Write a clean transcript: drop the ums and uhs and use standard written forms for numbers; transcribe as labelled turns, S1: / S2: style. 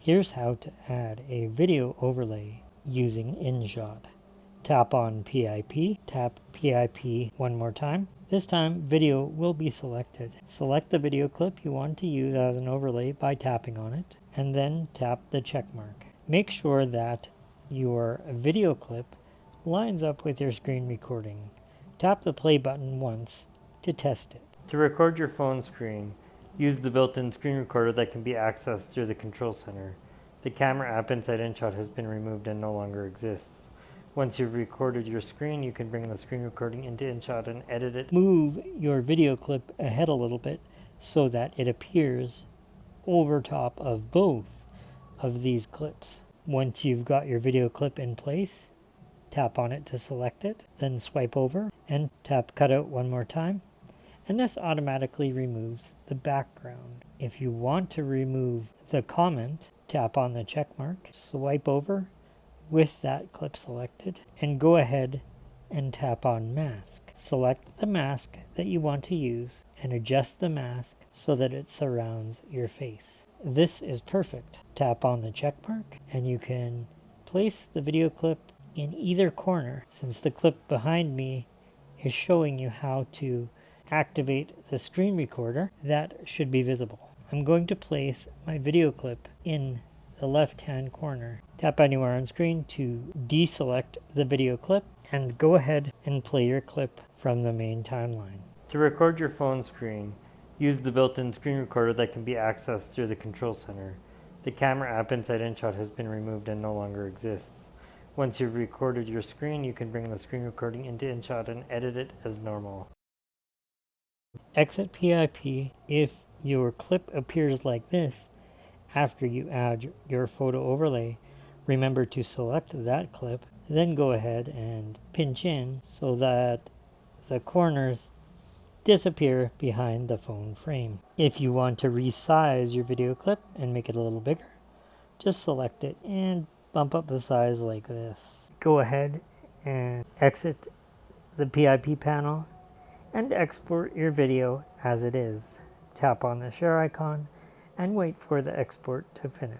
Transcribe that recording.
S1: Here's how to add a video overlay using InShot. Tap on PIP, tap PIP one more time. This time, video will be selected. Select the video clip you want to use as an overlay by tapping on it, and then tap the check mark. Make sure that your video clip lines up with your screen recording. Tap the play button once to test it. To record your phone screen, use the built-in screen recorder that can be accessed through the control center. The camera app inside InShot has been removed and no longer exists. Once you've recorded your screen, you can bring the screen recording into InShot and edit it. Move your video clip ahead a little bit so that it appears over top of both of these clips. Once you've got your video clip in place, tap on it to select it, then swipe over and tap cutout one more time, and this automatically removes the background. If you want to remove the comment, tap on the check mark, swipe over with that clip selected, and go ahead and tap on mask. Select the mask that you want to use and adjust the mask so that it surrounds your face. This is perfect. Tap on the check mark and you can place the video clip in either corner. Since the clip behind me is showing you how to activate the screen recorder, that should be visible. I'm going to place my video clip in the left-hand corner. Tap anywhere on screen to deselect the video clip and go ahead and play your clip from the main timeline. To record your phone screen, use the built-in screen recorder that can be accessed through the control center. The camera app inside InShot has been removed and no longer exists. Once you've recorded your screen, you can bring the screen recording into InShot and edit it as normal. Exit PIP if your clip appears like this. After you add your photo overlay, remember to select that clip, then go ahead and pinch in so that the corners disappear behind the phone frame. If you want to resize your video clip and make it a little bigger, just select it and bump up the size like this. Go ahead and exit the PIP panel and export your video as it is. Tap on the share icon and wait for the export to finish.